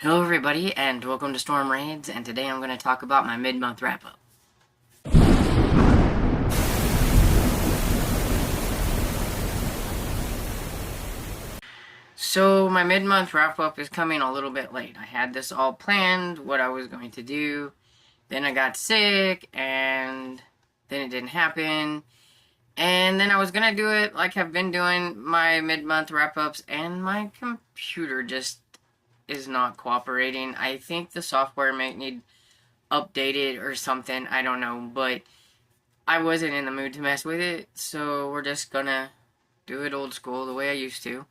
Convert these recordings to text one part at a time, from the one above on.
Hello everybody and welcome to Storm Raids, and today I'm going to talk about my mid-month wrap-up. So my mid-month wrap-up is coming a little bit late. I had this all planned, what I was going to do, then I got sick, and then it didn't happen, and then I was going to do it like I've been doing my mid-month wrap-ups, and my computer just is not cooperating. I think the software might need updated or something, I don't know, but I wasn't in the mood to mess with it, so we're just gonna do it old school the way I used to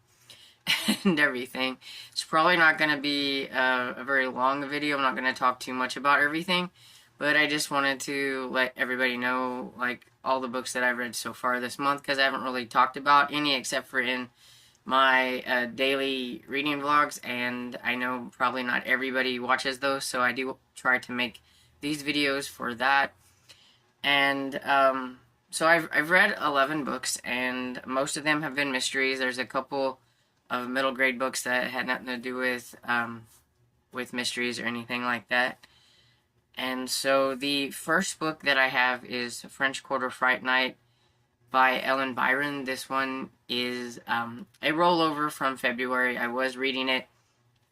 and everything. It's probably not gonna be a very long video. I'm not gonna talk too much about everything, but I just wanted to let everybody know like all the books that I've read so far this month, because I haven't really talked about any except for in my daily reading vlogs, and I know probably not everybody watches those, so I do try to make these videos for that. And so I've read 11 books, and most of them have been mysteries. There's a couple of middle grade books that had nothing to do with mysteries or anything like that. And so the first book that I have is French Quarter Fright Night by Ellen Byron. This one is a rollover from February. I was reading it,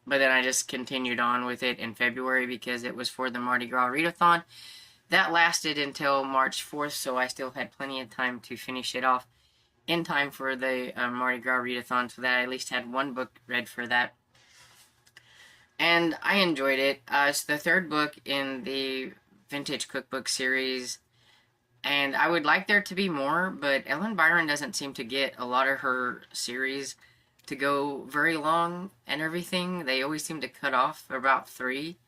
but then I just continued on with it in February because it was for the Mardi Gras readathon. That lasted until March 4th, so I still had plenty of time to finish it off in time for the Mardi Gras readathon, so that I at least had one book read for that. And I enjoyed it. It's the third book in the vintage cookbook series, and I would like there to be more, but Ellen Byron doesn't seem to get a lot of her series to go very long and everything. They always seem to cut off about 3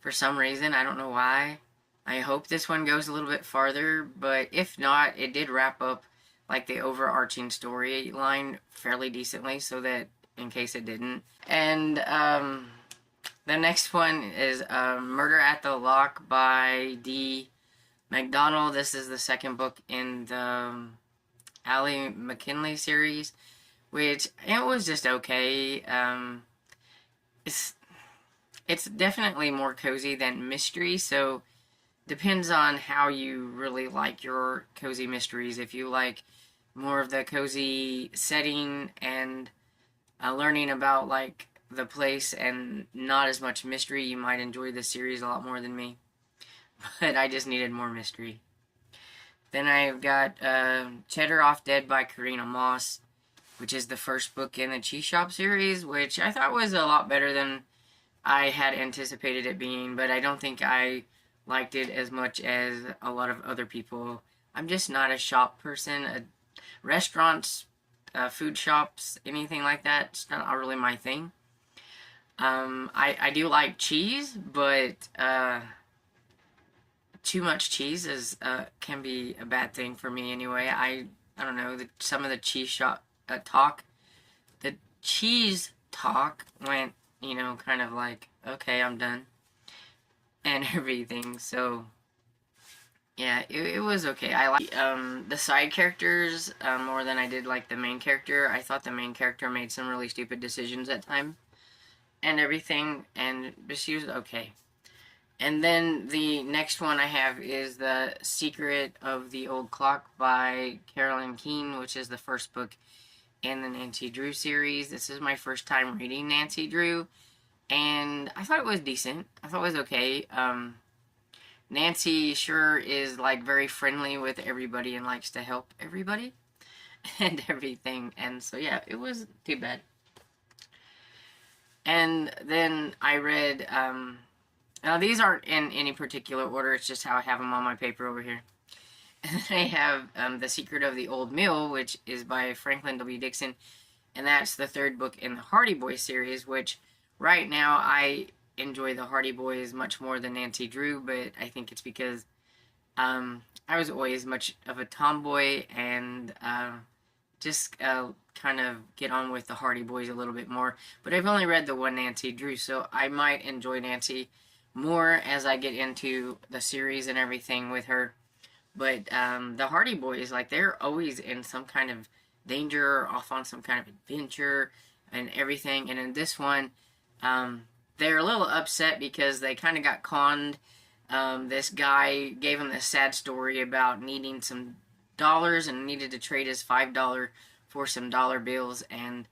for some reason. I don't know why. I hope this one goes a little bit farther, but if not, it did wrap up like the overarching storyline fairly decently, so that in case it didn't. And the next one is Murder at the Lock by D. McDonald. This is the second book in the Ally McKinley series, which it was just okay. It's definitely more cozy than mystery, so depends on how you really like your cozy mysteries. If you like more of the cozy setting and learning about like the place and not as much mystery, you might enjoy this series a lot more than me. But I just needed more mystery. Then I've got Cheddar Off Dead by Karina Moss, which is the first book in the Cheese Shop series, which I thought was a lot better than I had anticipated it being, but I don't think I liked it as much as a lot of other people. I'm just not a shop person. Restaurants, food shops, anything like that, it's not really my thing. I do like cheese, but too much cheese is can be a bad thing for me anyway. I don't know, some of the cheese shop talk, the cheese talk went, kind of like, okay, I'm done and everything. So yeah, it was okay. I like the side characters more than I did like the main character. I thought the main character made some really stupid decisions at times and everything, but she was okay. And then the next one I have is The Secret of the Old Clock by Carolyn Keene, which is the first book in the Nancy Drew series. This is my first time reading Nancy Drew, and I thought it was decent. I thought it was okay. Nancy sure is like very friendly with everybody and likes to help everybody and everything, and so yeah, it wasn't too bad. And then I read, now these aren't in any particular order, it's just how I have them on my paper over here. And then I have The Secret of the Old Mill, which is by Franklin W. Dixon, and that's the third book in the Hardy Boys series, which right now I enjoy the Hardy Boys much more than Nancy Drew, but I think it's because I was always much of a tomboy and just kind of get on with the Hardy Boys a little bit more. But I've only read the one Nancy Drew, so I might enjoy Nancy more as I get into the series and everything with her. But the Hardy Boys, like, they're always in some kind of danger or off on some kind of adventure and everything. And in this one, they're a little upset because they kind of got conned. This guy gave him this sad story about needing some dollars and needed to trade his $5 for some dollar bills and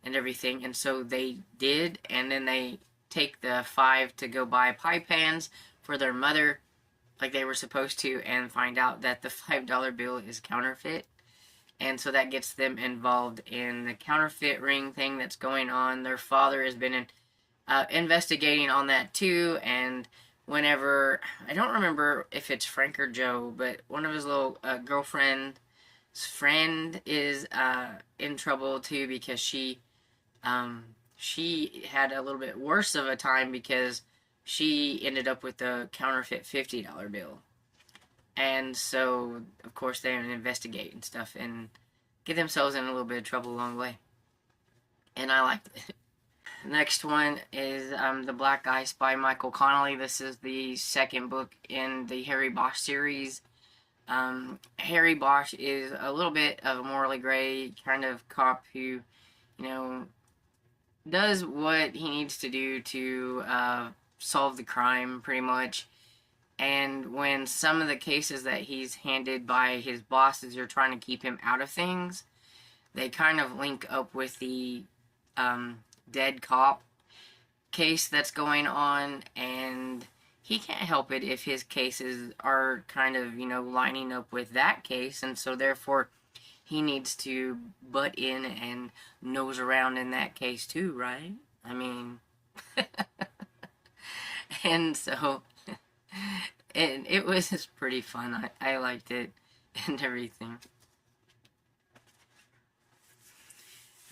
everything. And so they did, and then they take the 5 to go buy pie pans for their mother like they were supposed to, and find out that the $5 bill is counterfeit. And so that gets them involved in the counterfeit ring thing that's going on. Their father has been investigating on that too, and whenever, I don't remember if it's Frank or Joe, but one of his little girlfriend's friend is in trouble too, because she had a little bit worse of a time because she ended up with a counterfeit $50 bill. And so, of course, they investigate and stuff and get themselves in a little bit of trouble along the way. And I liked it. Next one is The Black Ice by Michael Connelly. This is the second book in the Harry Bosch series. Harry Bosch is a little bit of a morally gray kind of cop who, you know, does what he needs to do to solve the crime, pretty much. And when some of the cases that he's handed by his bosses are trying to keep him out of things, they kind of link up with the dead cop case that's going on, and he can't help it if his cases are kind of, you know, lining up with that case, and so therefore he needs to butt in and nose around in that case too, right? I mean, and so it was just pretty fun. I liked it and everything.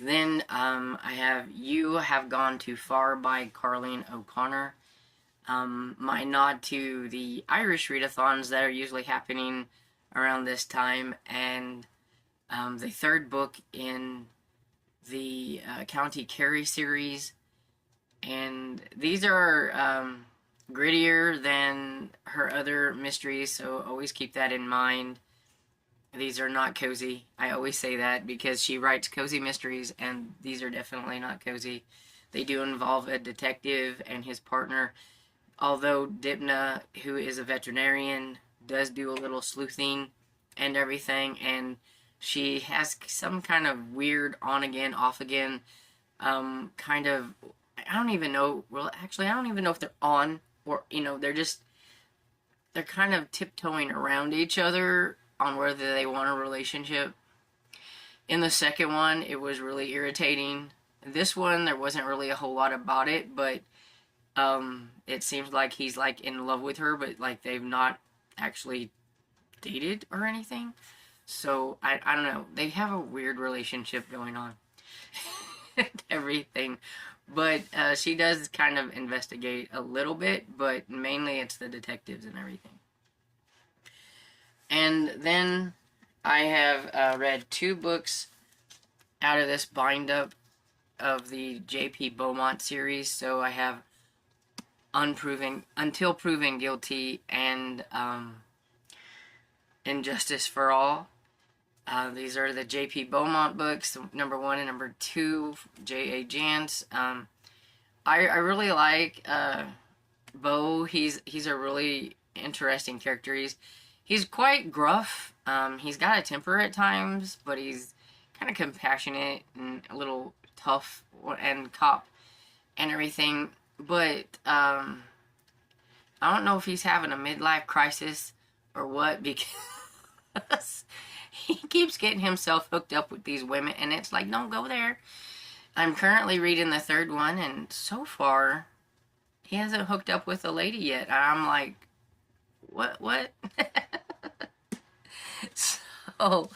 Then I have You Have Gone Too Far by Carleen O'Connor. My nod to the Irish readathons that are usually happening around this time, and the third book in the County Kerry series. And these are grittier than her other mysteries, so always keep that in mind. These are not cozy. I always say that because she writes cozy mysteries, and these are definitely not cozy. They do involve a detective and his partner, although Dipna, who is a veterinarian, does do a little sleuthing and everything, and she has some kind of weird on-again, off-again kind of, I don't even know, well, actually, I don't even know if they're on, or, you know, they're kind of tiptoeing around each other on whether they want a relationship. In the second one, it was really irritating. This one, there wasn't really a whole lot about it, but it seems like he's like in love with her, but like they've not actually dated or anything. So I don't know. They have a weird relationship going on. Everything. But she does kind of investigate a little bit, but mainly it's the detectives and everything. And then I have read 2 books out of this bind-up of the J.P. Beaumont series. So I have Until Proven Guilty and Injustice for All. These are the J.P. Beaumont books, number 1 and number 2, J.A. Jance. I really like Beau. He's a really interesting character. He's quite gruff. He's got a temper at times, but he's kind of compassionate and a little tough and cop and everything. But I don't know if he's having a midlife crisis or what, because he keeps getting himself hooked up with these women, and it's like, don't go there. I'm currently reading the 3rd one, and so far, he hasn't hooked up with a lady yet. I'm like, what? So,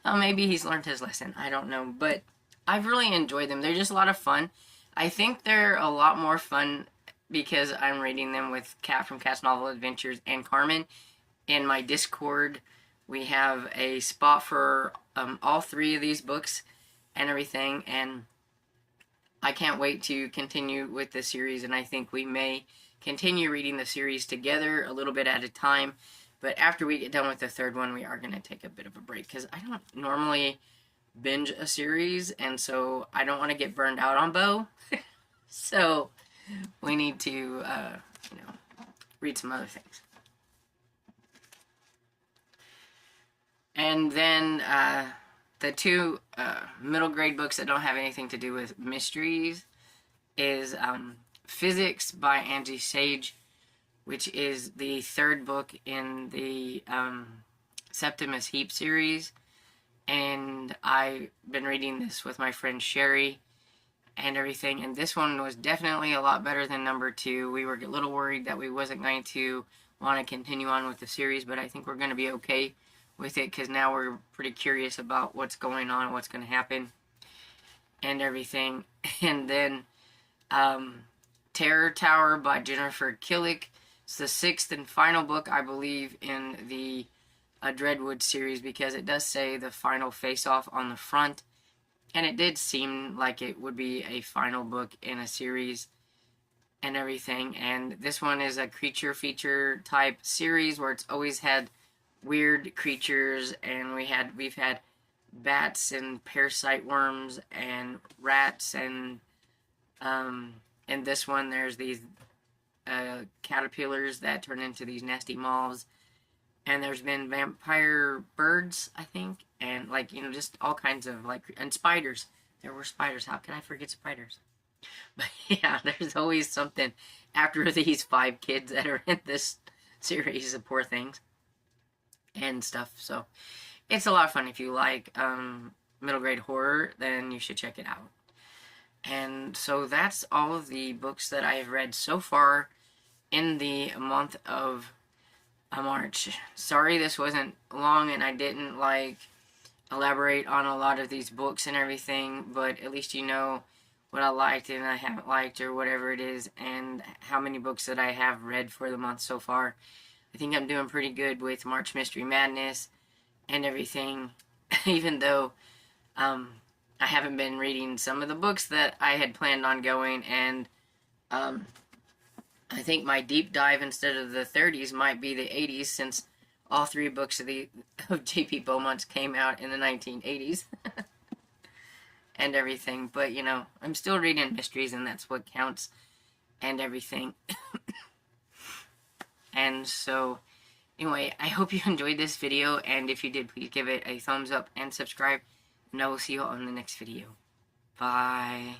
maybe he's learned his lesson. I don't know, but I've really enjoyed them. They're just a lot of fun. I think they're a lot more fun because I'm reading them with Kat from Kat's Novel Adventures and Carmen. In my Discord, we have a spot for all 3 of these books and everything, and I can't wait to continue with the series, and I think we may continue reading the series together a little bit at a time. But after we get done with the 3rd one, we are going to take a bit of a break, because I don't normally binge a series, and so I don't want to get burned out on Beau. So we need to, you know, read some other things. And then the two middle grade books that don't have anything to do with mysteries is Physics by Angie Sage, which is the third book in the Septimus Heap series. And I've been reading this with my friend Sherry and everything, and this one was definitely a lot better than number 2. We were a little worried that we wasn't going to want to continue on with the series, but I think we're going to be okay with it, because now we're pretty curious about what's going on, what's going to happen, and everything. And then Terror Tower by Jennifer Killick. It's the 6th and final book, I believe, in the Dreadwood series, because it does say the final face-off on the front, and it did seem like it would be a final book in a series and everything. And this one is a creature feature type series where it's always had weird creatures, and we've had bats and parasite worms and rats, and in this one there's these caterpillars that turn into these nasty moths, and there's been vampire birds, I think, and, like, you know, just all kinds of, like, and spiders. There were spiders. How can I forget spiders? But yeah, there's always something after these 5 kids that are in this series of poor things and stuff. So it's a lot of fun. If you like middle grade horror, then you should check it out. And so that's all of the books that I have read so far in the month of March. Sorry this wasn't long and I didn't, like, elaborate on a lot of these books and everything, but at least you know what I liked and I haven't liked, or whatever it is, and how many books that I have read for the month so far. I think I'm doing pretty good with March Mystery Madness and everything, even though I haven't been reading some of the books that I had planned on going, and I think my deep dive instead of the 30s might be the 80s, since all 3 books of J.P. Beaumont's came out in the 1980s and everything. But, you know, I'm still reading mysteries, and that's what counts and everything. And so, anyway, I hope you enjoyed this video, and if you did, please give it a thumbs up and subscribe, and I will see you all in the next video. Bye.